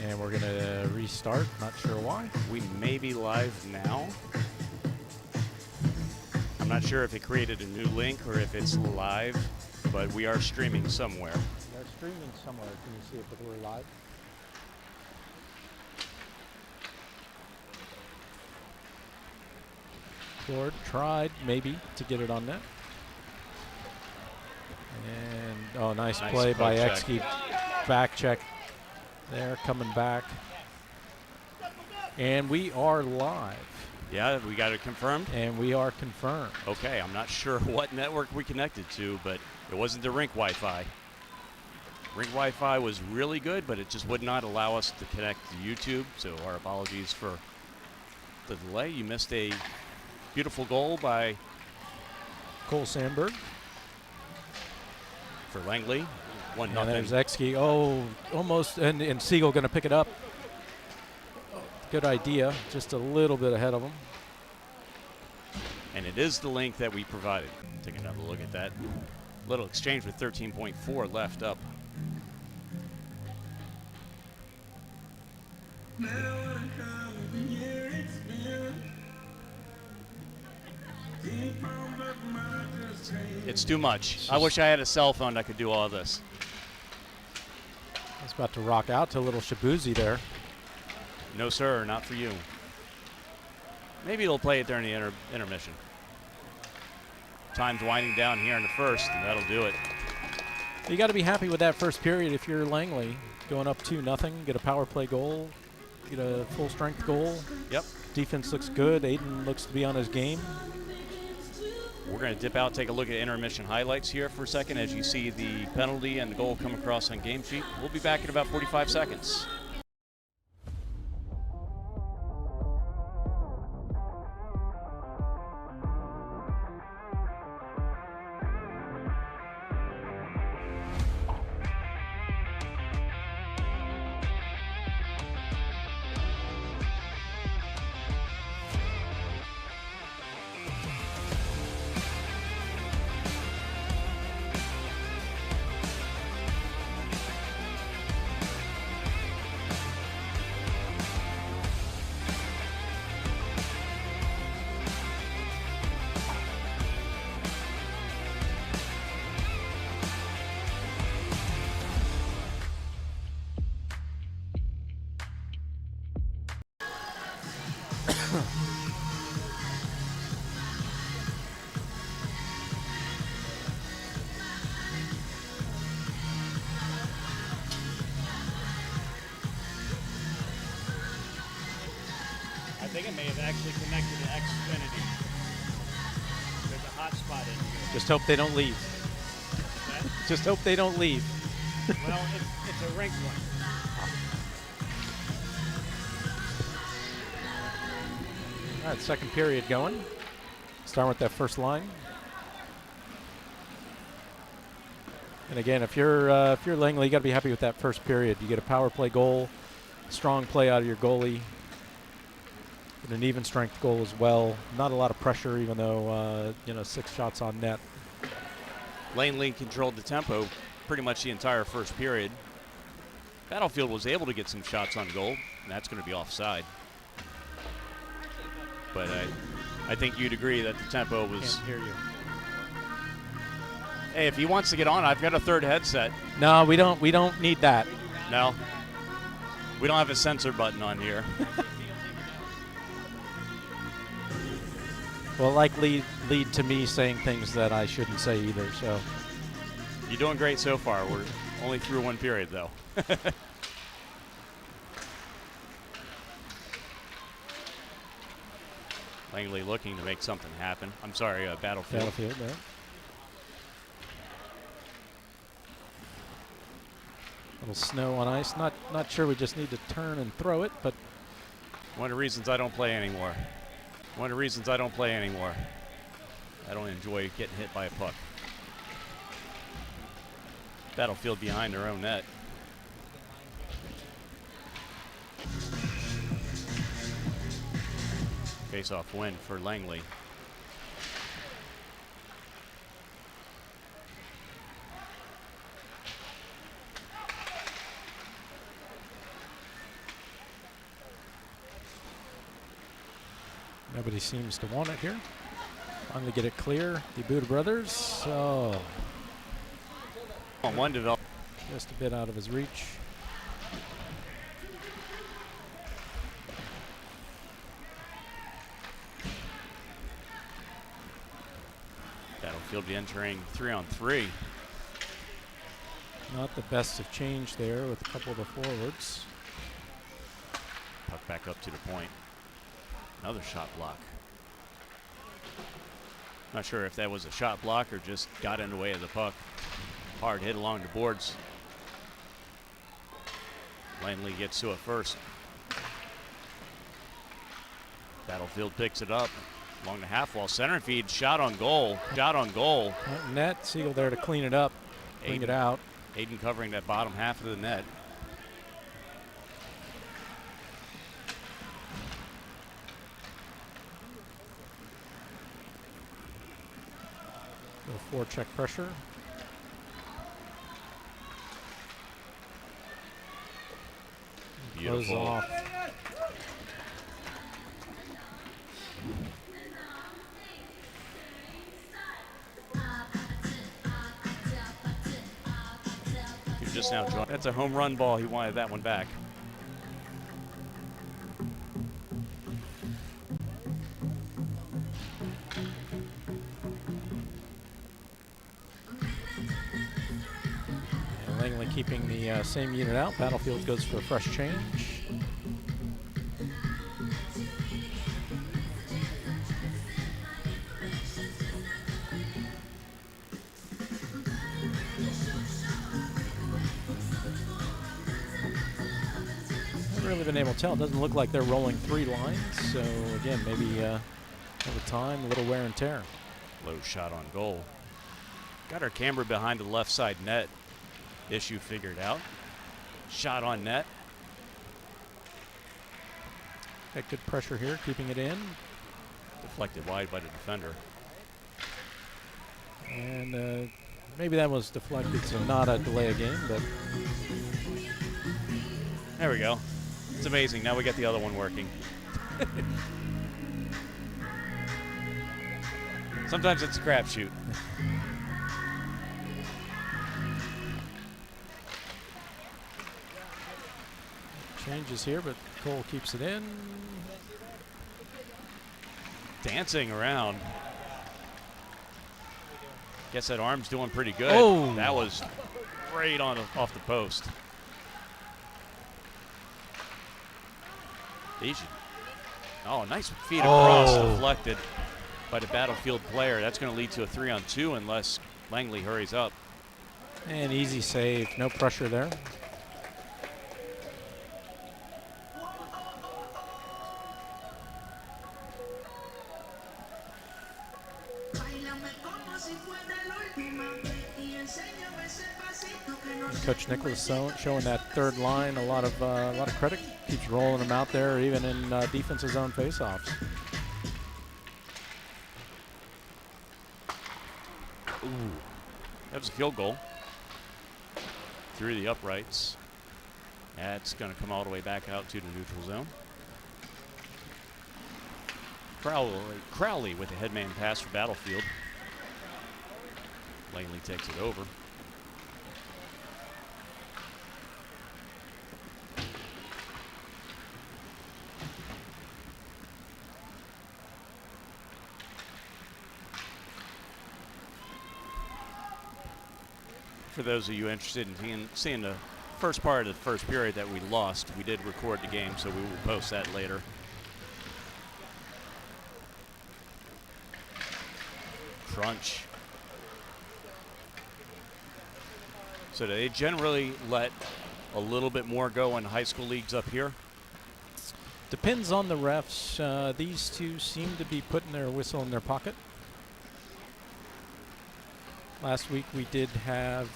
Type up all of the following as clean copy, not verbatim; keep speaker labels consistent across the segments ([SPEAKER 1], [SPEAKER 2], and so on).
[SPEAKER 1] And we're going to restart. Not sure why.
[SPEAKER 2] We may be live now. I'm not sure if it created a new link or if it's live, but we are streaming somewhere.
[SPEAKER 1] We are streaming somewhere. Can you see if we're live? Lord tried maybe to get it on net. And oh, nice play by Exke. Back check there, coming back. And we are live.
[SPEAKER 2] Yeah, we got it confirmed?
[SPEAKER 1] And we are confirmed.
[SPEAKER 2] Okay, I'm not sure what network we connected to, but it wasn't the rink Wi-Fi. Rink Wi-Fi was really good, but it just would not allow us to connect to YouTube, so our apologies for the delay. You missed a beautiful goal by
[SPEAKER 1] Cole Sandberg.
[SPEAKER 2] For Langley, 1-0.
[SPEAKER 1] And there's Exke. Oh, almost, and Siegel going to pick it up. Good idea, just a little bit ahead of him.
[SPEAKER 2] And it is the link that we provided. Take another look at that. Little exchange with 13.4 left up. It's too much. I wish I had a cell phone that could do all this.
[SPEAKER 1] It's about to rock out to a little Shabuzi there.
[SPEAKER 2] No, sir, not for you. Maybe he'll play it during the intermission. Time's winding down here in the first, and that'll do it.
[SPEAKER 1] You got to be happy with that first period if you're Langley. Going up 2-0, get a power play goal, get a full strength goal.
[SPEAKER 2] Yep.
[SPEAKER 1] Defense looks good. Aiden looks to be on his game.
[SPEAKER 2] We're going to dip out, take a look at intermission highlights here for a second as you see the penalty and the goal come across on game sheet. We'll be back in about 45 seconds. I think it may have actually connected to Xfinity. There's a hot spot in here.
[SPEAKER 1] Just hope they don't leave. Just hope they don't leave.
[SPEAKER 2] Well, it's a rink one.
[SPEAKER 1] All right, second period going. Start with that first line. And again, if you're Langley, you got to be happy with that first period. You get a power play goal, strong play out of your goalie. An even strength goal as well. Not a lot of pressure, even though 6 shots on net.
[SPEAKER 2] Langley controlled the tempo pretty much the entire first period. Battlefield was able to get some shots on goal, and that's going to be offside. But I think you'd agree that the tempo was.
[SPEAKER 1] Can't hear you.
[SPEAKER 2] Hey, if he wants to get on, I've got a third headset.
[SPEAKER 1] No, we don't need that.
[SPEAKER 2] No, we don't have a censor button on here.
[SPEAKER 1] Will likely lead to me saying things that I shouldn't say either. So
[SPEAKER 2] you're doing great so far. We're only through one period, though. Langley looking to make something happen. I'm sorry, Battlefield.
[SPEAKER 1] Battlefield, yeah. Little snow on ice. Not sure we just need to turn and throw it, but
[SPEAKER 2] one of the reasons I don't play anymore. One of the reasons I don't play anymore. I don't enjoy getting hit by a puck. Battlefield behind their own net. Face-off win for Langley.
[SPEAKER 1] Nobody seems to want it here. Finally get it clear. The Buda brothers. Oh,
[SPEAKER 2] On one develop.
[SPEAKER 1] just a bit out of his reach.
[SPEAKER 2] Battlefield be entering 3-on-3.
[SPEAKER 1] Not the best of change there with a couple of the forwards.
[SPEAKER 2] Puck back up to the point. Another shot block. Not sure if that was a shot block or just got in the way of the puck. Hard hit along the boards. Langley gets to it first. Battlefield picks it up along the half wall. Center feed, shot on goal. Shot on goal.
[SPEAKER 1] Net, Siegel there to clean it up, bring it out.
[SPEAKER 2] Aiden covering that bottom half of the net.
[SPEAKER 1] Little forecheck pressure.
[SPEAKER 2] Beautiful.
[SPEAKER 1] Close off.
[SPEAKER 2] You're just now joining. That's a home run ball. He wanted that one back.
[SPEAKER 1] Langley keeping the same unit out. Battlefield goes for a fresh change. Haven't really been able to tell. It doesn't look like they're rolling 3 lines. So again, maybe over time, a little wear and tear.
[SPEAKER 2] Low shot on goal. Got our camera behind the left side net. Issue figured out. Shot on net.
[SPEAKER 1] Got good pressure here, keeping it in.
[SPEAKER 2] Deflected wide by the defender.
[SPEAKER 1] And maybe that was deflected, so not a delay of game, but
[SPEAKER 2] There we go. It's amazing. Now we got the other one working. Sometimes it's a crapshoot.
[SPEAKER 1] changes here, but Cole keeps it in.
[SPEAKER 2] Dancing around. Guess that arm's doing pretty good.
[SPEAKER 1] Oh.
[SPEAKER 2] That was great off the post. Oh, nice feed across, deflected by the Battlefield player. That's going to lead to a 3-on-2 unless Langley hurries up.
[SPEAKER 1] And easy save, no pressure there. Coach Nicholas showing that third line a lot of credit. Keeps rolling them out there, even in defensive zone faceoffs.
[SPEAKER 2] Ooh, that was a field goal through the uprights. That's going to come all the way back out to the neutral zone. Crowley with a headman pass for Battlefield. Langley takes it over. For those of you interested in seeing the first part of the first period that we lost, we did record the game, so we will post that later. Crunch. So do they generally let a little bit more go in high school leagues up here?
[SPEAKER 1] Depends on the refs. These two seem to be putting their whistle in their pocket. Last week we did have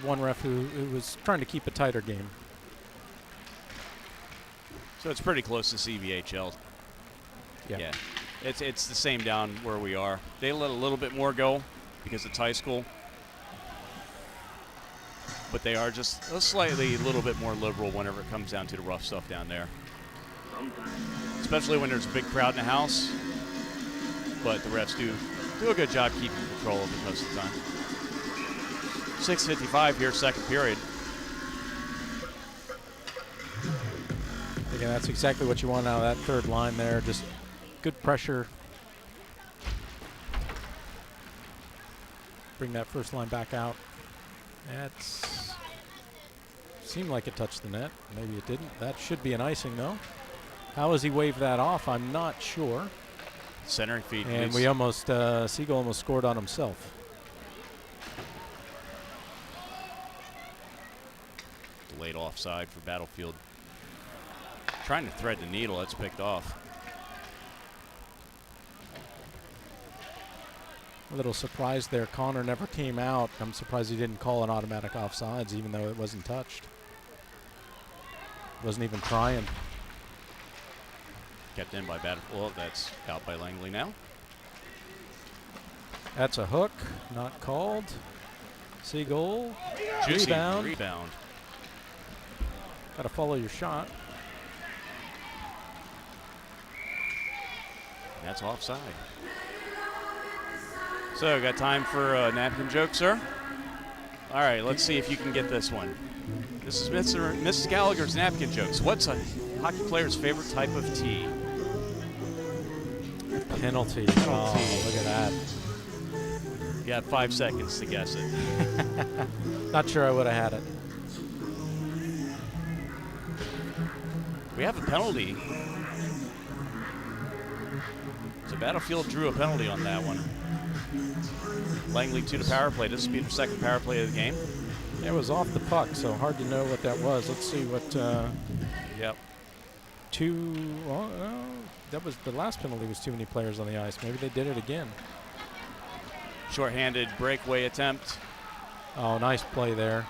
[SPEAKER 1] one ref who was trying to keep a tighter game.
[SPEAKER 2] So it's pretty close to CVHL. Yeah. It's the same down where we are. They let a little bit more go because it's high school. But they are just a little bit more liberal whenever it comes down to the rough stuff down there. especially when there's a big crowd in the house. But the refs do a good job keeping control of it most of the time. 6:55 here, second period.
[SPEAKER 1] Again, that's exactly what you want out of that third line there. Just good pressure. Bring that first line back out. That's seemed like it touched the net. Maybe it didn't. That should be an icing, though. How has he waved that off? I'm not sure.
[SPEAKER 2] Centering feed.
[SPEAKER 1] And
[SPEAKER 2] please.
[SPEAKER 1] we almost, Siegel almost scored on himself.
[SPEAKER 2] Delayed offside for Battlefield. Trying to thread the needle. That's picked off.
[SPEAKER 1] A little surprised there. Connor never came out. I'm surprised he didn't call an automatic offsides, even though it wasn't touched. Wasn't even trying.
[SPEAKER 2] Kept in by Battlefield. Well, that's out by Langley now.
[SPEAKER 1] That's a hook. Not called. Siegel.
[SPEAKER 2] Juicy
[SPEAKER 1] Rebound.
[SPEAKER 2] rebound.
[SPEAKER 1] Got to follow your shot.
[SPEAKER 2] That's offside. So, got time for a napkin joke, sir? All right, let's see if you can get this one. This is Mr. and Mrs. Gallagher's napkin jokes. What's a hockey player's favorite type of tea?
[SPEAKER 1] Penalty.
[SPEAKER 2] Penalty.
[SPEAKER 1] Oh, look at that.
[SPEAKER 2] You got 5 seconds to guess it.
[SPEAKER 1] Not sure I would have had it.
[SPEAKER 2] We have a penalty. So Battlefield drew a penalty on that one. Langley to the power play. This will be the second power play of the game.
[SPEAKER 1] It was off the puck, so hard to know what that was. Let's see what.
[SPEAKER 2] Yep.
[SPEAKER 1] That was the last penalty. Was too many players on the ice. Maybe they did it again.
[SPEAKER 2] Shorthanded breakaway attempt.
[SPEAKER 1] Oh, nice play there.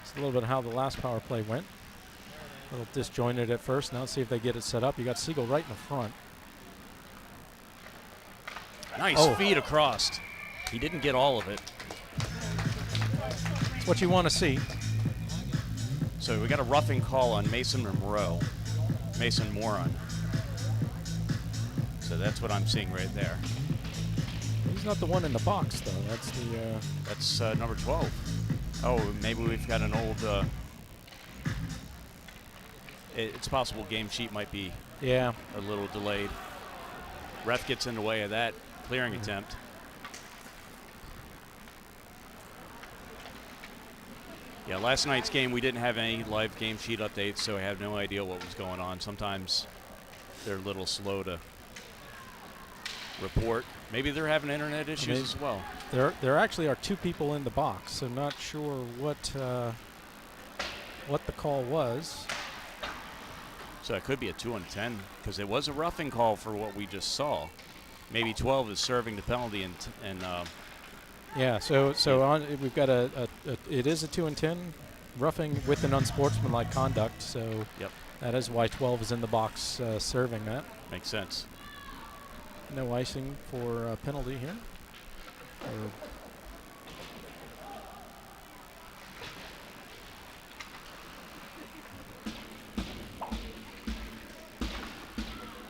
[SPEAKER 1] It's a little bit how the last power play went. A little disjointed at first. Now let's see if they get it set up. You got Siegel right in the front.
[SPEAKER 2] Nice feed across. He didn't get all of it.
[SPEAKER 1] It's what you want to see.
[SPEAKER 2] So we got a roughing call on Mason Moron. So that's what I'm seeing right there.
[SPEAKER 1] He's not the one in the box, though. That's the.
[SPEAKER 2] That's number 12. Oh, maybe we've got an old. It's possible game sheet might be
[SPEAKER 1] Yeah.
[SPEAKER 2] a little delayed. Ref gets in the way of that clearing attempt. Yeah, last night's game we didn't have any live game sheet updates, so I have no idea what was going on. Sometimes they're a little slow to report. Maybe they're having internet issues as well.
[SPEAKER 1] There actually are two people in the box, so not sure what the call was.
[SPEAKER 2] So it could be a 2-on-10 because it was a roughing call for what we just saw. Maybe 12 is serving the penalty and
[SPEAKER 1] yeah. So we've got it is a 2-on-10 roughing with an unsportsmanlike conduct. So
[SPEAKER 2] yep.
[SPEAKER 1] That is why 12 is in the box serving that.
[SPEAKER 2] Makes sense.
[SPEAKER 1] No icing for a penalty here.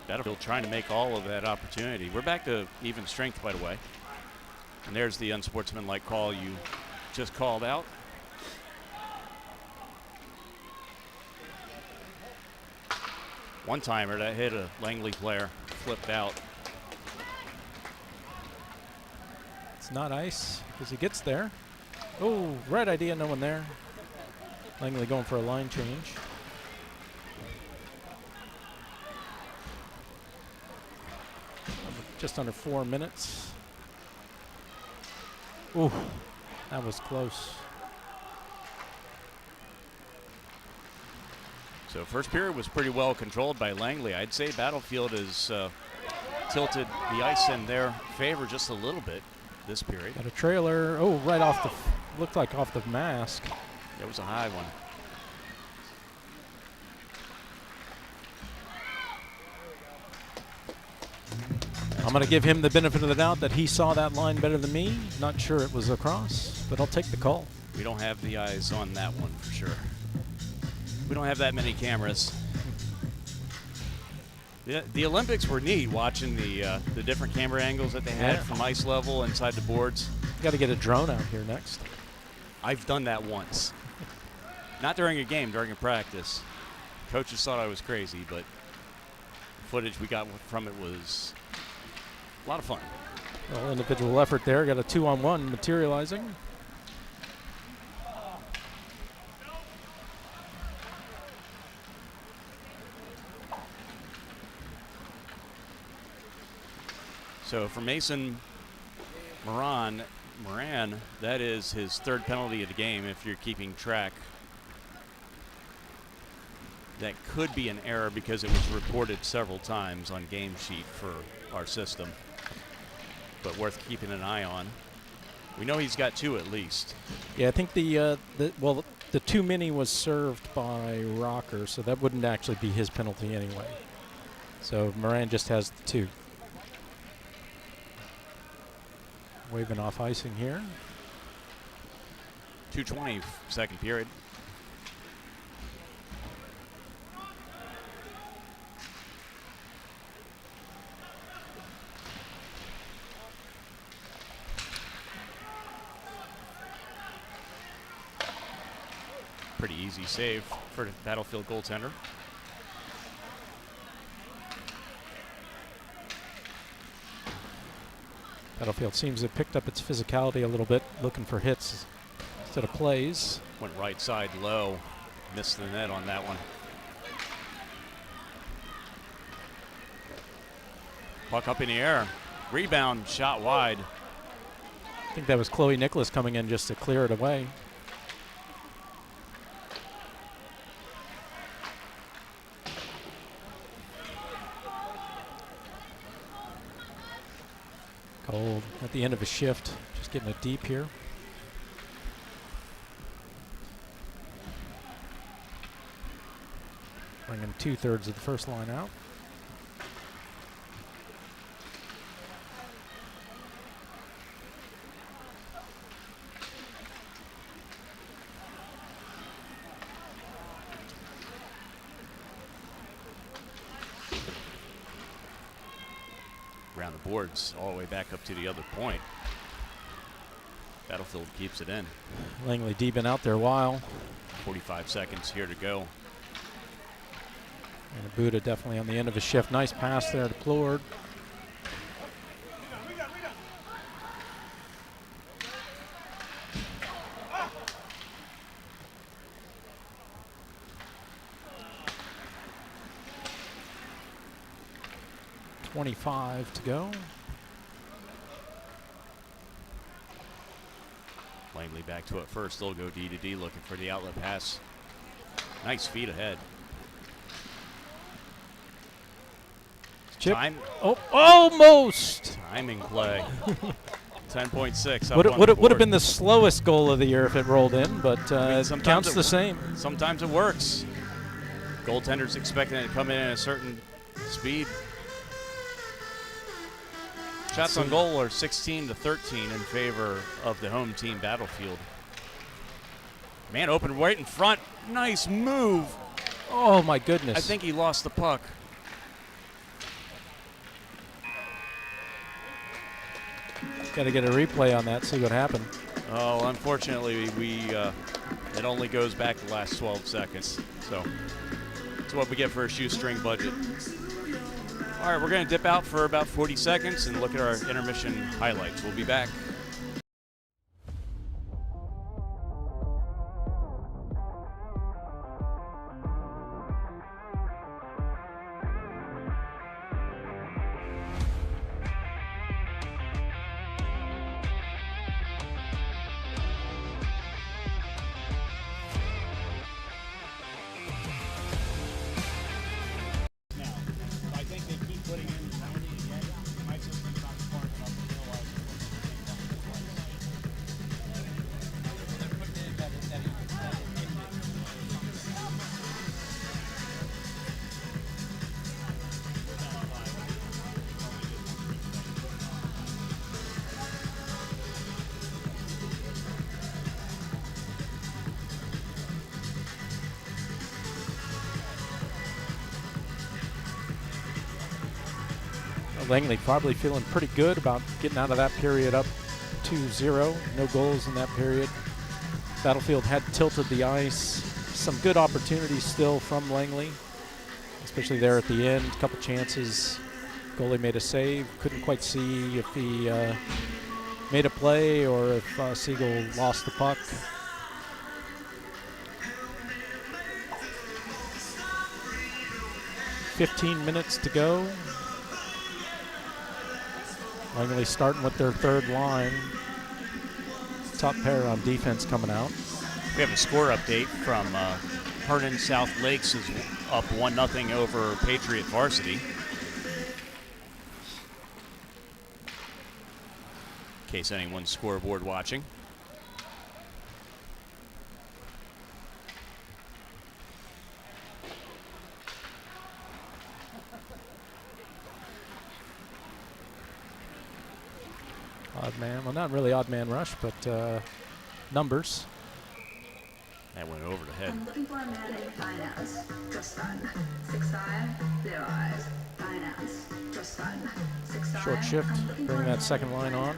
[SPEAKER 2] Battlefield trying to make all of that opportunity. We're back to even strength, by the way. And there's the unsportsmanlike call you just called out. One-timer that hit a Langley player, flipped out.
[SPEAKER 1] It's not ice because he gets there. Oh, right idea, no one there. Langley going for a line change. Just under 4 minutes. Ooh, that was close.
[SPEAKER 2] So first period was pretty well controlled by Langley. I'd say Battlefield has tilted the ice in their favor just a little bit this period.
[SPEAKER 1] Got a trailer. Oh, right off the, looked like off the mask.
[SPEAKER 2] That was a high one.
[SPEAKER 1] I'm going to give him the benefit of the doubt that he saw that line better than me. Not sure it was across, but I'll take the call.
[SPEAKER 2] We don't have the eyes on that one for sure. We don't have that many cameras. The Olympics were neat, watching the different camera angles that they had from ice level inside the boards.
[SPEAKER 1] Got to get a drone out here next.
[SPEAKER 2] I've done that once. Not during a game, during a practice. Coaches thought I was crazy, but the footage we got from it was a lot of fun.
[SPEAKER 1] Well, individual effort there. Got a 2-on-1 materializing.
[SPEAKER 2] So for Mason Moran, that is his third penalty of the game, if you're keeping track. That could be an error because it was reported several times on game sheet for our system, but worth keeping an eye on. We know he's got 2 at least.
[SPEAKER 1] Yeah, I think the 2 mini was served by Rocker, so that wouldn't actually be his penalty anyway. So Moran just has the 2. Waving off icing here.
[SPEAKER 2] 2:20 second period. Pretty easy save for the Battlefield goaltender.
[SPEAKER 1] Battlefield seems to have picked up its physicality a little bit, looking for hits instead of plays.
[SPEAKER 2] Went right side low, missed the net on that one. Puck up in the air, rebound, shot wide.
[SPEAKER 1] I think that was Chloe Nicholas coming in just to clear it away. Cold at the end of a shift, just getting it deep here. Bringing 2/3 of the first line out.
[SPEAKER 2] Around the boards all the way back up to the other point. Battlefield keeps it in.
[SPEAKER 1] Langley D been out there a while.
[SPEAKER 2] 45 seconds here to go.
[SPEAKER 1] And Buddha definitely on the end of a shift. Nice pass there to Plord. .25 to go.
[SPEAKER 2] Langley back to it first. They'll go D to D looking for the outlet pass. Nice feet ahead.
[SPEAKER 1] Chip.
[SPEAKER 2] Time.
[SPEAKER 1] Oh, almost.
[SPEAKER 2] Timing play. 10.6.
[SPEAKER 1] Would have been the slowest goal of the year if it rolled in, but it counts the same.
[SPEAKER 2] Sometimes it works. Goaltender's expecting it to come in at a certain speed. Shots on goal are 16-13 in favor of the home team, Battlefield. Man open right in front. Nice move.
[SPEAKER 1] Oh, my goodness.
[SPEAKER 2] I think he lost the puck.
[SPEAKER 1] Got to get a replay on that, see what happened.
[SPEAKER 2] Oh, unfortunately, it only goes back the last 12 seconds. So that's what we get for a shoestring budget. All right, we're going to dip out for about 40 seconds and look at our intermission highlights. We'll be back.
[SPEAKER 1] Langley probably feeling pretty good about getting out of that period up 2-0. No goals in that period. Battlefield had tilted the ice. Some good opportunities still from Langley, especially there at the end. A couple chances. Goalie made a save. Couldn't quite see if he made a play or if Siegel lost the puck. "15 minutes to go." Langley starting with their third line. Top pair on defense coming out.
[SPEAKER 2] We have a score update from Hernan South Lakes is up 1-0 over Patriot Varsity. In case anyone's scoreboard watching.
[SPEAKER 1] Odd man. Well, not really odd man rush, but numbers.
[SPEAKER 2] That went over the head.
[SPEAKER 3] I'm looking for a man in finance. Just fun. 6'5", blue eyes. Finance. Just fun. 6'5".
[SPEAKER 1] Short shift. Bring that second line on.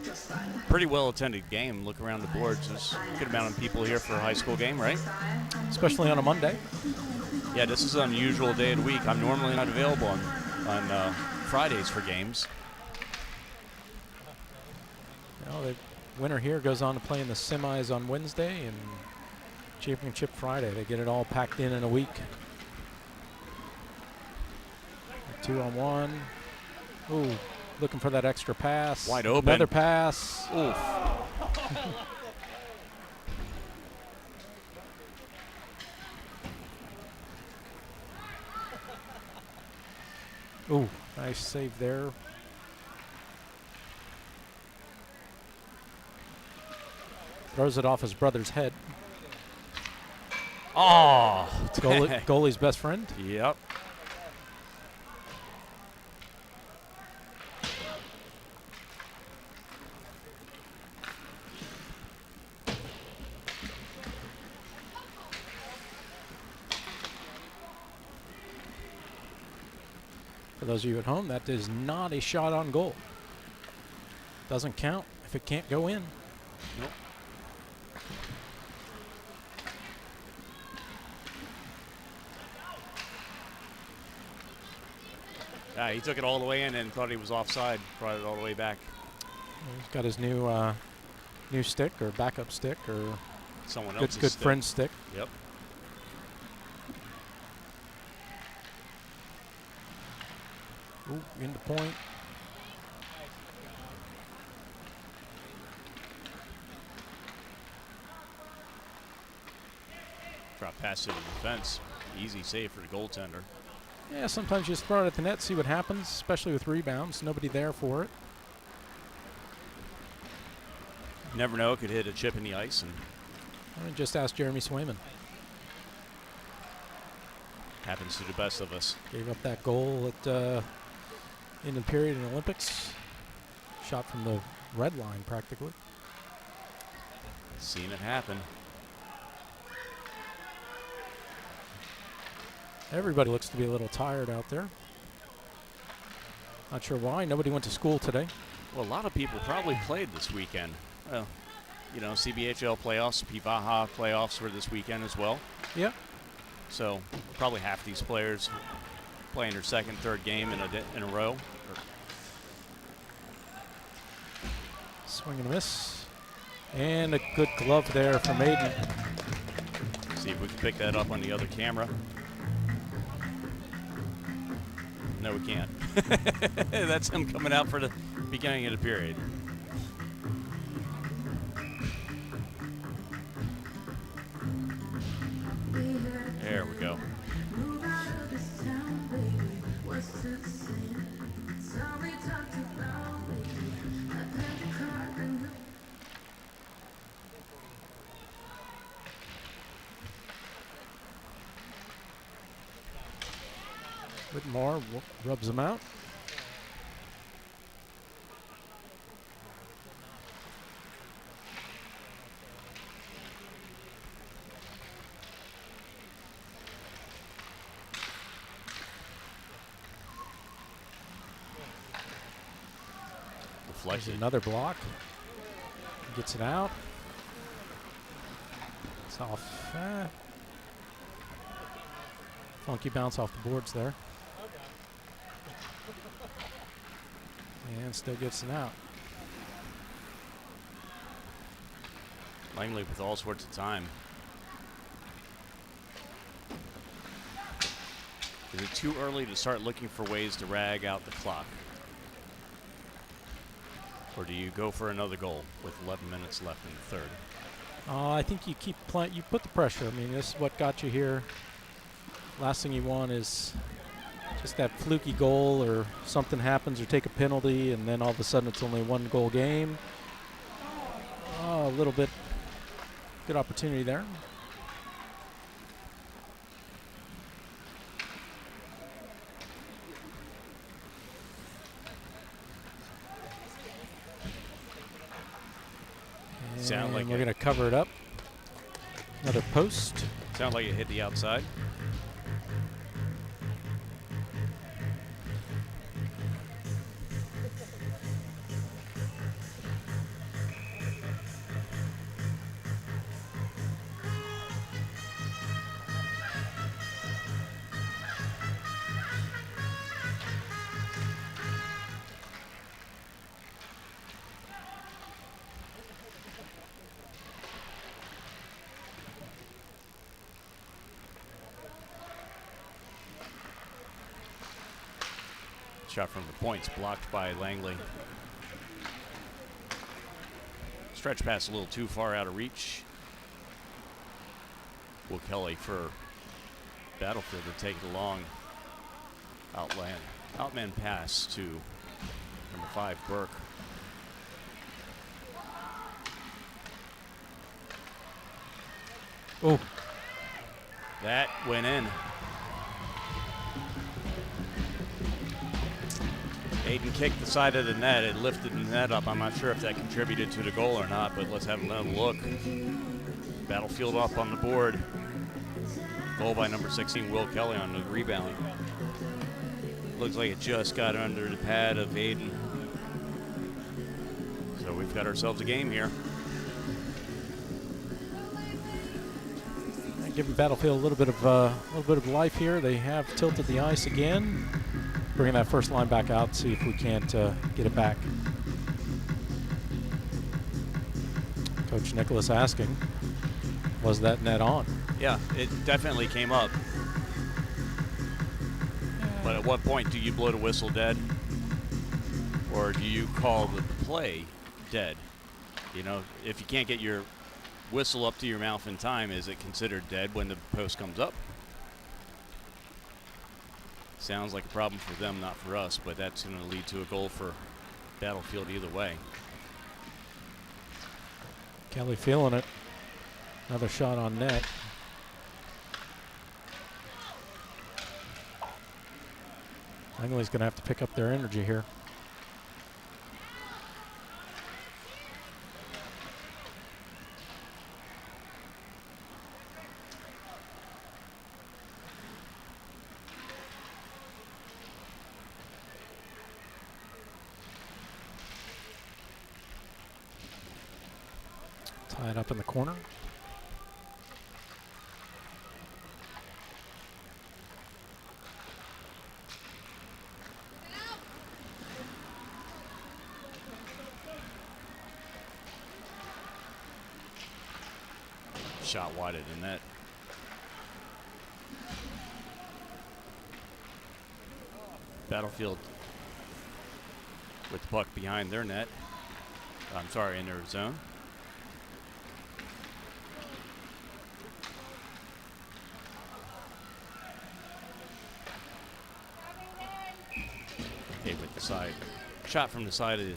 [SPEAKER 3] Just fun.
[SPEAKER 2] Pretty well attended game. Look around the boards. There's a good amount of people here for a high school game, right?
[SPEAKER 1] Especially on a Monday.
[SPEAKER 2] Yeah, this is an unusual day of the week. I'm normally not available on Fridays for games.
[SPEAKER 1] The winner here goes on to play in the semis on Wednesday and championship Friday. They get it all packed in a week. 2-on-1. Ooh, looking for that extra pass.
[SPEAKER 2] Wide open.
[SPEAKER 1] Another pass.
[SPEAKER 2] Oof.
[SPEAKER 1] Ooh, nice save there. Throws it off his brother's head.
[SPEAKER 2] Oh,
[SPEAKER 1] Goalie's best friend.
[SPEAKER 2] Yep.
[SPEAKER 1] For those of you at home, that is not a shot on goal. Doesn't count if it can't go in.
[SPEAKER 2] Nope. He took it all the way in and thought he was offside. Brought it all the way back.
[SPEAKER 1] He's got his new stick or backup stick or
[SPEAKER 2] Someone else's
[SPEAKER 1] good
[SPEAKER 2] stick.
[SPEAKER 1] friend stick.
[SPEAKER 2] Yep.
[SPEAKER 1] Ooh, into point.
[SPEAKER 2] Drop pass to the defense. Easy save for the goaltender.
[SPEAKER 1] Yeah, sometimes you just throw it at the net, see what happens, especially with rebounds. Nobody there for it.
[SPEAKER 2] Never know, it could hit a chip in the ice. And
[SPEAKER 1] I mean, just ask Jeremy Swayman.
[SPEAKER 2] happens to the best of us.
[SPEAKER 1] Gave up that goal at in the period in the Olympics. Shot from the red line practically.
[SPEAKER 2] Seen it happen.
[SPEAKER 1] Everybody looks to be a little tired out there. Not sure why. Nobody went to school today.
[SPEAKER 2] Well, a lot of people probably played this weekend. Well, you know, CBHL playoffs, Pivaha playoffs were this weekend as well.
[SPEAKER 1] Yep.
[SPEAKER 2] So probably half these players playing their second, third game in a row.
[SPEAKER 1] Swing and a miss. And a good glove there from Aiden.
[SPEAKER 2] See if we can pick that up on the other camera. No, we can't. That's him coming out for the beginning of the period. There we go.
[SPEAKER 1] Whitmore rubs him out.
[SPEAKER 2] deflected.
[SPEAKER 1] Another block. Gets it out. It's off. Funky bounce off the boards there. And still gets it out.
[SPEAKER 2] Langley with all sorts of time. Is it too early to start looking for ways to rag out the clock? Or do you go for another goal with 11 minutes left in the third?
[SPEAKER 1] I think you keep playing. You put the pressure. I mean, this is what got you here. Last thing you want is just that fluky goal or something happens or take a penalty and then all of a sudden it's only a 1-goal game. A little bit good opportunity there.
[SPEAKER 2] Sound like
[SPEAKER 1] we're going to cover it up. Another post.
[SPEAKER 2] Sound like it hit the outside. Shot from the points blocked by Langley. Stretch pass a little too far out of reach. Will Kelly for Battlefield to take it along. Outman pass to number 5, Burke.
[SPEAKER 1] Oh,
[SPEAKER 2] That went in. Aiden kicked the side of the net. It lifted the net up. I'm not sure if that contributed to the goal or not, but let's have another look. Battlefield up on the board. Goal by number 16, Will Kelly on the rebound. Looks like it just got under the pad of Aiden. So we've got ourselves a game here.
[SPEAKER 1] giving Battlefield a little bit of life here. They have tilted the ice again. Bringing that first line back out, see if we can't get it back. Coach Nicholas asking, was that net on?
[SPEAKER 2] Yeah, it definitely came up. But at what point do you blow the whistle dead? Or do you call the play dead? You know, if you can't get your whistle up to your mouth in time, is it considered dead when the post comes up? Sounds like a problem for them, not for us, but that's going to lead to a goal for Battlefield either way.
[SPEAKER 1] Kelly feeling it. Another shot on net. Langley's going to have to pick up their energy here. Tied up in the corner.
[SPEAKER 2] Shot wide of the net. Battlefield with the puck behind their net. I'm sorry, in their zone. Okay, with the side. Shot from the side of the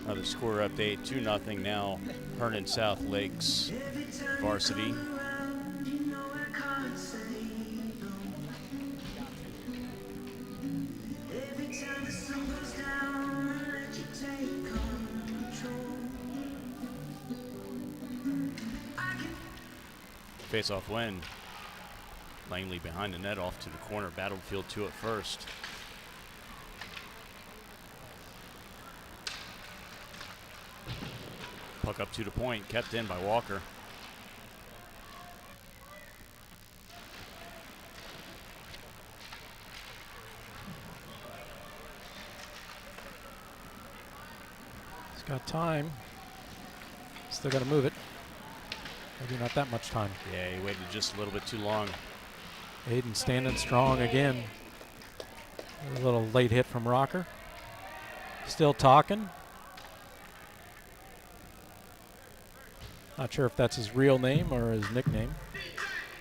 [SPEAKER 2] another score update, 2-0 now. Hernan South Lakes varsity. Face-off win. Langley behind the net off to the corner. Battlefield 2 at first. Puck up to the point, kept in by Walker.
[SPEAKER 1] He's got time. Still got to move it. Maybe not that much time.
[SPEAKER 2] Yeah, he waited just a little bit too long.
[SPEAKER 1] Aiden standing strong again. A little late hit from Rocker. Still talking. Not sure if that's his real name or his nickname,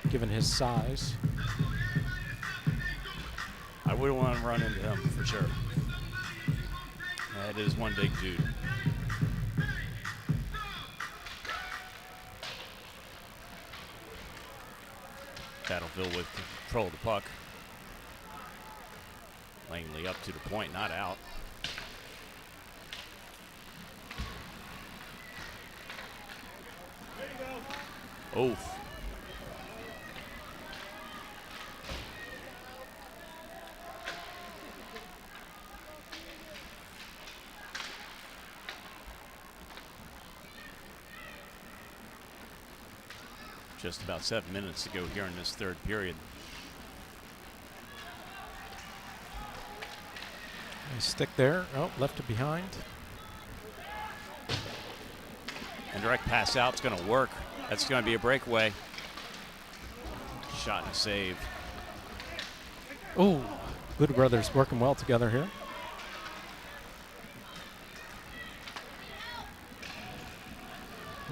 [SPEAKER 1] given his size.
[SPEAKER 2] I wouldn't want to run into him for sure. That is one big dude. Battlefield with control of the puck. Langley up to the point, not out. Oh. Just about 7 minutes to go here in this third period.
[SPEAKER 1] Nice stick there. Oh, left it behind.
[SPEAKER 2] And direct pass out. It's going to work. That's going to be a breakaway. Shot and save.
[SPEAKER 1] Oh, good brothers working well together here.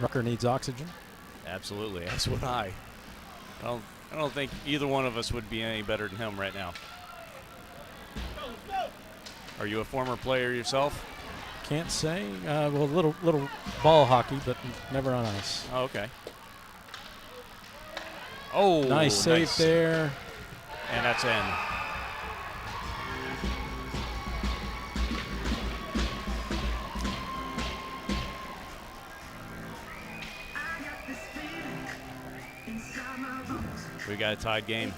[SPEAKER 1] Rucker needs oxygen.
[SPEAKER 2] Absolutely, that's what I don't think either one of us would be any better than him right now. Are you a former player yourself?
[SPEAKER 1] Can't say. Well, little ball hockey, but never on ice.
[SPEAKER 2] Oh, okay. Oh,
[SPEAKER 1] nice save there.
[SPEAKER 2] And that's in. We got a tied game.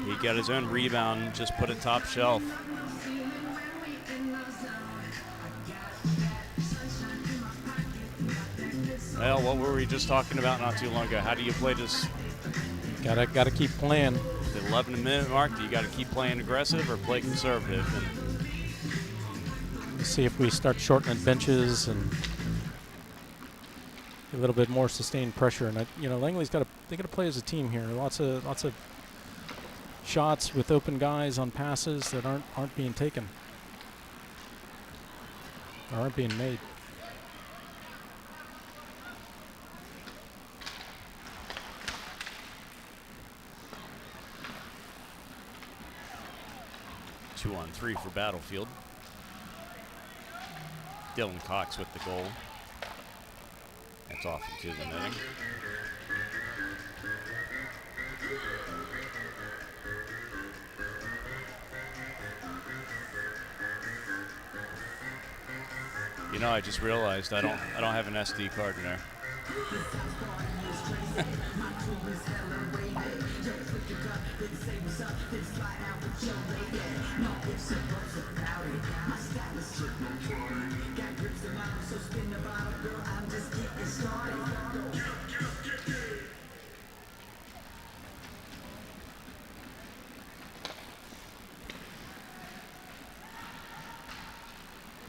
[SPEAKER 2] He got his own rebound, just put it top shelf. Well, what were we just talking about not too long ago? How do you play this?
[SPEAKER 1] Gotta keep playing.
[SPEAKER 2] The 11-minute mark, do you got to keep playing aggressive or play conservative?
[SPEAKER 1] And see if we start shortening benches and a little bit more sustained pressure. And Langley's they got to play as a team here. Lots of shots with open guys on passes that aren't being taken or aren't being made.
[SPEAKER 2] Two on three for Battlefield. Dylan Cox with the goal. That's off into the netting. You know, I just realized I don't have an SD card in there.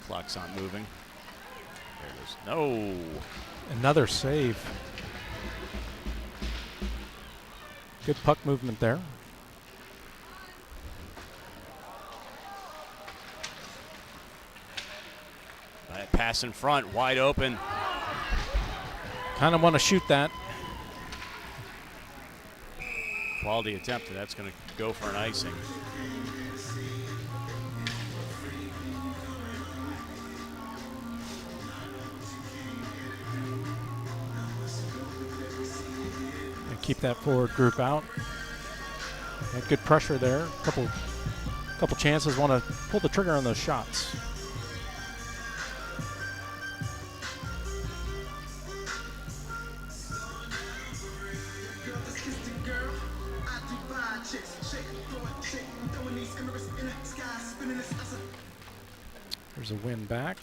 [SPEAKER 2] Clock's not moving. There it is. No.
[SPEAKER 1] Another save. Good puck movement there.
[SPEAKER 2] Pass in front, wide open.
[SPEAKER 1] Kind of want to shoot that.
[SPEAKER 2] Quality attempt, and that's going to go for an icing.
[SPEAKER 1] And keep that forward group out. Had good pressure there. Couple chances. Want to pull the trigger on those shots. There's a win back.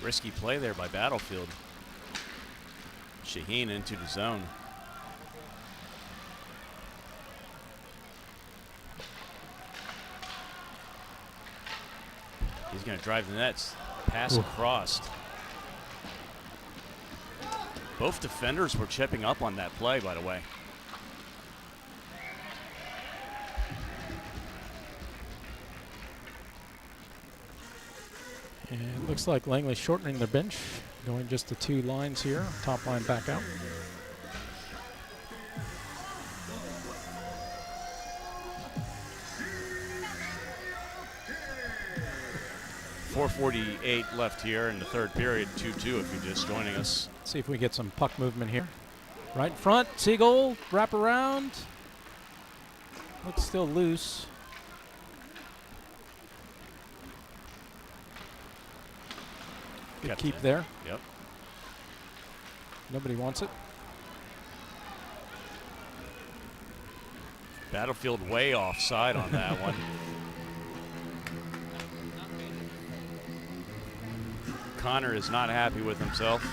[SPEAKER 2] Risky play there by Battlefield. Shaheen into the zone. He's going to drive the nets. Pass across. Both defenders were chipping up on that play, by the way.
[SPEAKER 1] And it looks like Langley shortening their bench, going just to 2 lines here. Top line back out.
[SPEAKER 2] .448 left here in the third period, 2-2 if you're just joining us.
[SPEAKER 1] See if we get some puck movement here. Right in front, Siegel, wrap around. Looks still loose. Good
[SPEAKER 2] Kept
[SPEAKER 1] keep
[SPEAKER 2] it.
[SPEAKER 1] there.
[SPEAKER 2] Yep.
[SPEAKER 1] Nobody wants it.
[SPEAKER 2] Battlefield way offside on that one. Connor is not happy with himself.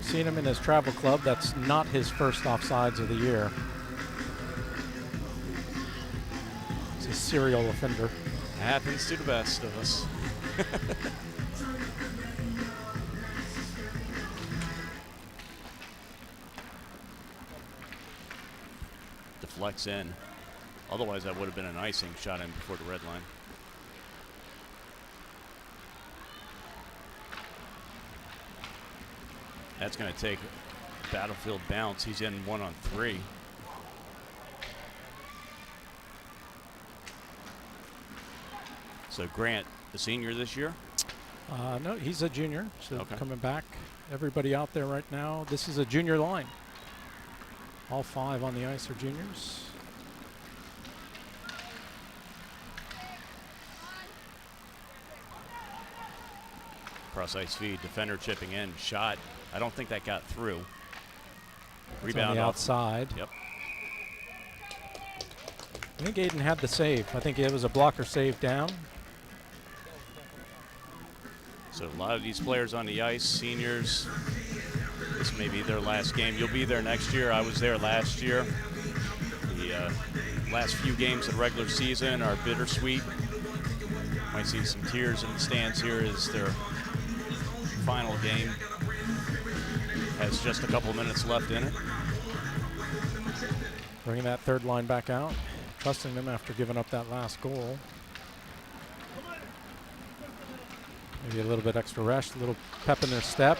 [SPEAKER 1] Seen him in his travel club. That's not his first offsides of the year. He's a serial offender.
[SPEAKER 2] Happens to the best of us. Deflects in. Otherwise, that would have been an icing shot in before the red line. That's going to take Battlefield bounce. He's in 1-on-3. So Grant, the senior this year?
[SPEAKER 1] No, he's a junior, so
[SPEAKER 2] Okay.
[SPEAKER 1] coming back. Everybody out there right now, this is a junior line. All 5 on the ice are juniors.
[SPEAKER 2] Cross ice feed, defender chipping in, shot. I don't think that got through.
[SPEAKER 1] It's
[SPEAKER 2] Rebound
[SPEAKER 1] on the
[SPEAKER 2] off.
[SPEAKER 1] outside.
[SPEAKER 2] Yep.
[SPEAKER 1] I think Aiden had the save. I think it was a blocker save down.
[SPEAKER 2] So a lot of these players on the ice, seniors, this may be their last game. You'll be there next year. I was there last year. The last few games of the regular season are bittersweet. Might see some tears in the stands here as their final game has just a couple minutes left in it.
[SPEAKER 1] Bringing that third line back out. Trusting them after giving up that last goal. Maybe a little bit extra rush, a little pep in their step.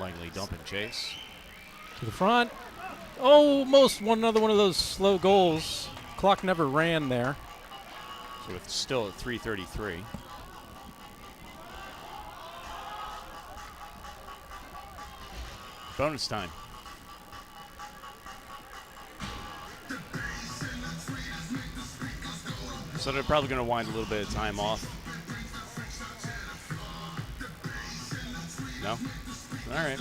[SPEAKER 2] Langley dump and chase.
[SPEAKER 1] To the front. Almost another one of those slow goals. Clock never ran there.
[SPEAKER 2] So it's still at 3:33. Bonus time. So they're probably going to wind a little bit of time off. No? All right.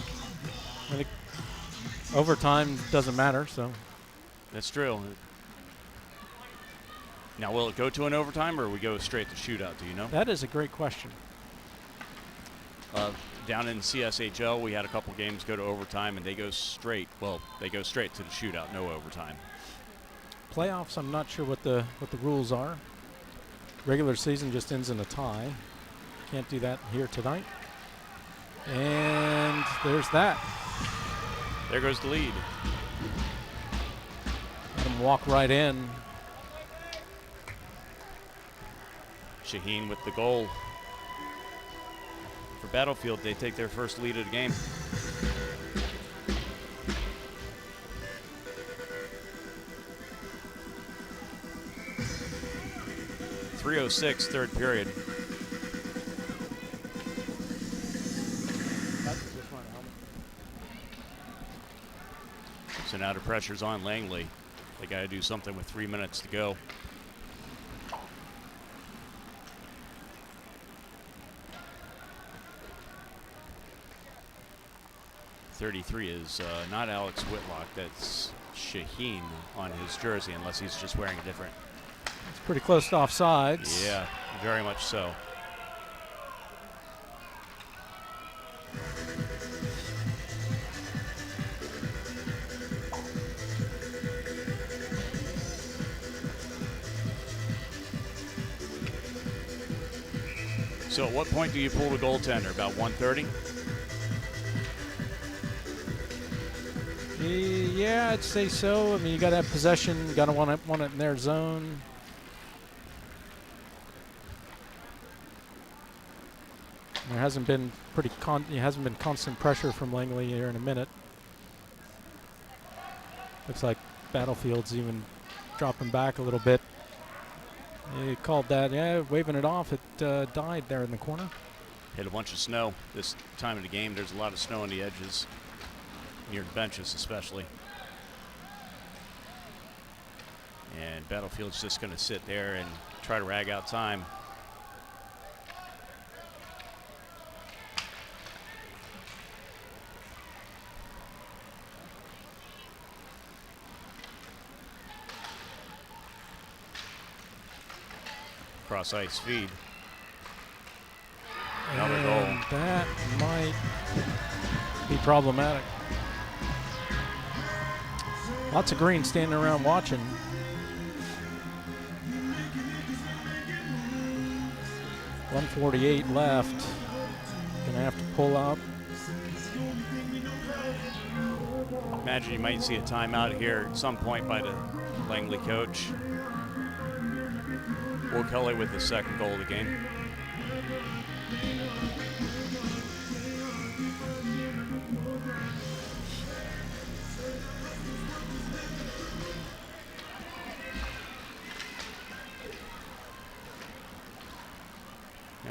[SPEAKER 1] I think overtime doesn't matter, so.
[SPEAKER 2] That's true. Now, will it go to an overtime or we go straight to shootout? Do you know?
[SPEAKER 1] That is a great question.
[SPEAKER 2] Down in CSHL, we had a couple games go to overtime, and they go straight. Well, they go straight to the shootout, no overtime.
[SPEAKER 1] Playoffs, I'm not sure what the rules are. Regular season just ends in a tie. Can't do that here tonight. And there's that.
[SPEAKER 2] There goes the lead.
[SPEAKER 1] Let him walk right in.
[SPEAKER 2] Shaheen with the goal. For Battlefield, they take their first lead of the game. .306, third period. So now the pressure's on Langley. They got to do something with 3 minutes to go. .33 is not Alex Whitlock. That's Shaheen on his jersey, unless he's just wearing a different.
[SPEAKER 1] It's pretty close to offsides.
[SPEAKER 2] Yeah, very much so. So at what point do you pull the goaltender? About 1:30?
[SPEAKER 1] Yeah, I'd say so. I mean, you got to have possession. You got to want it in their zone. There hasn't been constant pressure from Langley here in a minute. Looks like Battlefield's even dropping back a little bit. He called that, yeah, waving it off. It died there in the corner.
[SPEAKER 2] Hit a bunch of snow this time of the game. There's a lot of snow on the edges, near the benches especially. And Battlefield's just going to sit there and try to rag out time. Cross ice feed. Another goal.
[SPEAKER 1] That might be problematic. Lots of green standing around watching. .148 left. Gonna have to pull out.
[SPEAKER 2] Imagine you might see a timeout here at some point by the Langley coach. Will Cully with the second goal of the game.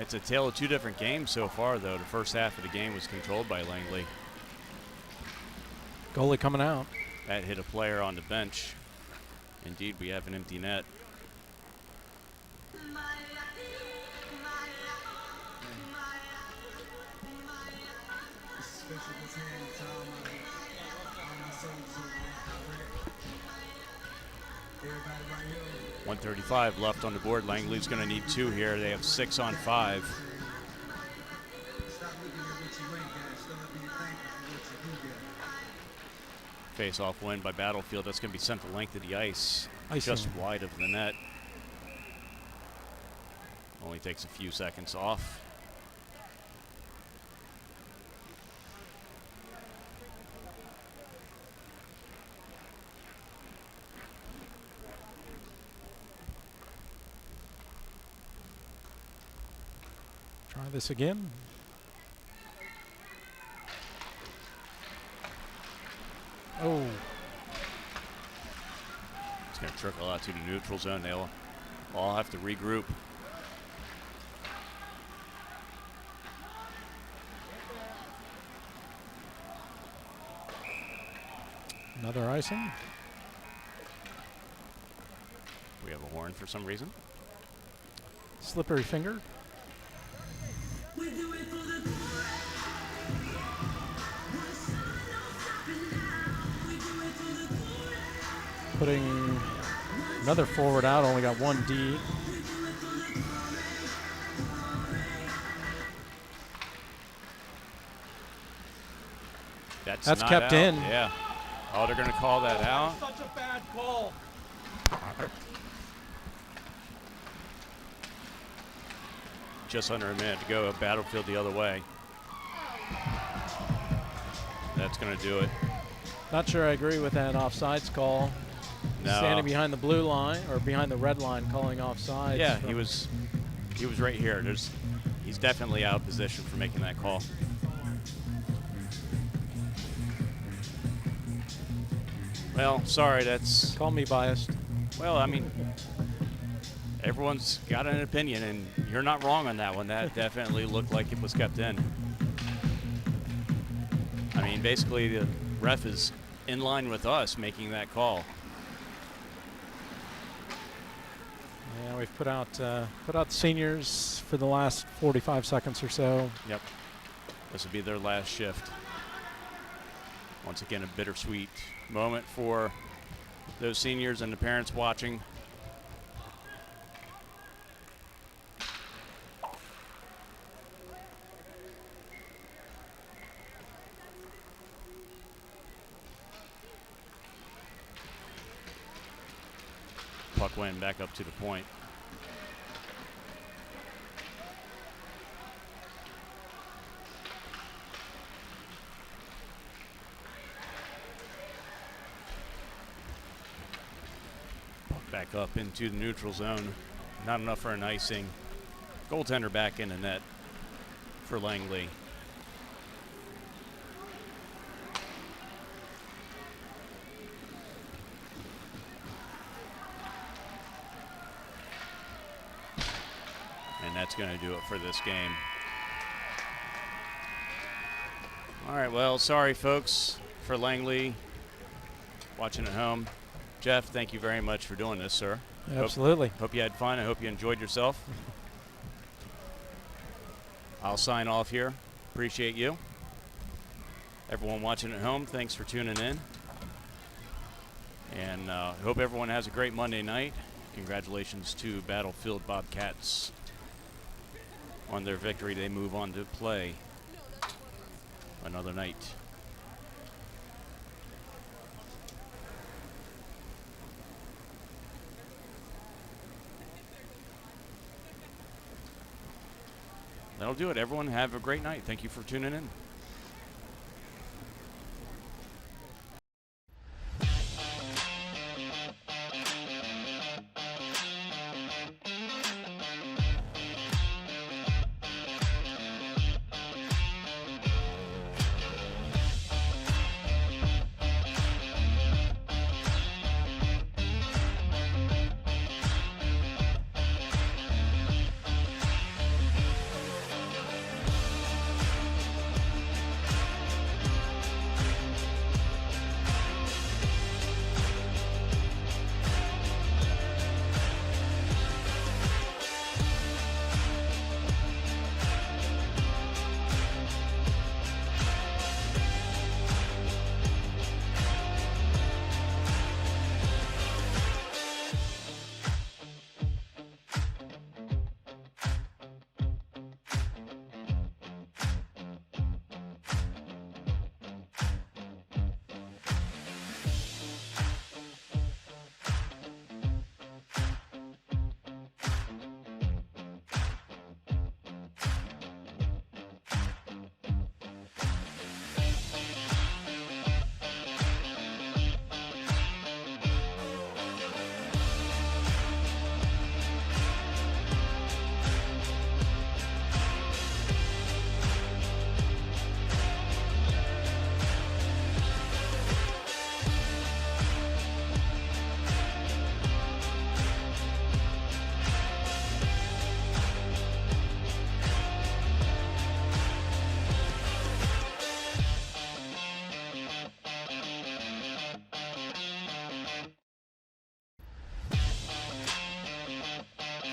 [SPEAKER 2] It's a tale of two different games so far, though. The first half of the game was controlled by Langley.
[SPEAKER 1] Goalie coming out.
[SPEAKER 2] That hit a player on the bench. Indeed, we have an empty net. .135 left on the board. Langley's going to need 2 here. They have 6 on 5. Face-off win by Battlefield. That's going to be sent the length of the ice, just wide of the net. Only takes a few seconds off.
[SPEAKER 1] Try this again. Oh.
[SPEAKER 2] It's going to trickle out to the neutral zone. They'll all have to regroup.
[SPEAKER 1] Another icing.
[SPEAKER 2] We have a horn for some reason.
[SPEAKER 1] Slippery finger. Putting another forward out, only got 1 D. That's kept
[SPEAKER 2] out.
[SPEAKER 1] in.
[SPEAKER 2] Yeah. Oh, they're going to call that out.
[SPEAKER 1] Such a bad call.
[SPEAKER 2] Just under a minute to go. Battlefield the other way. That's going to do it.
[SPEAKER 1] Not sure I agree with that offsides call.
[SPEAKER 2] No.
[SPEAKER 1] Standing behind the blue line or behind the red line, calling offsides.
[SPEAKER 2] Yeah, he was right here. He's definitely out of position for making that call. Well, sorry, that's...
[SPEAKER 1] Call me biased.
[SPEAKER 2] Well, I mean, everyone's got an opinion, and you're not wrong on that one. That definitely looked like it was kept in. I mean, basically, the ref is in line with us making that call.
[SPEAKER 1] Yeah, we've put out seniors for the last 45 seconds or so.
[SPEAKER 2] Yep. This will be their last shift. Once again, a bittersweet moment for those seniors and the parents watching. Puck went back up to the point. Back up into the neutral zone. Not enough for an icing. Goaltender back in the net for Langley. And that's going to do it for this game. All right, well, sorry, folks, for Langley watching at home. Jeff, thank you very much for doing this, sir.
[SPEAKER 1] Absolutely.
[SPEAKER 2] Hope you had fun. I hope you enjoyed yourself. I'll sign off here. Appreciate you. Everyone watching at home, thanks for tuning in. And hope everyone has a great Monday night. Congratulations to Battlefield Bobcats on their victory. They move on to play another night. That'll do it. Everyone have a great night. Thank you for tuning in.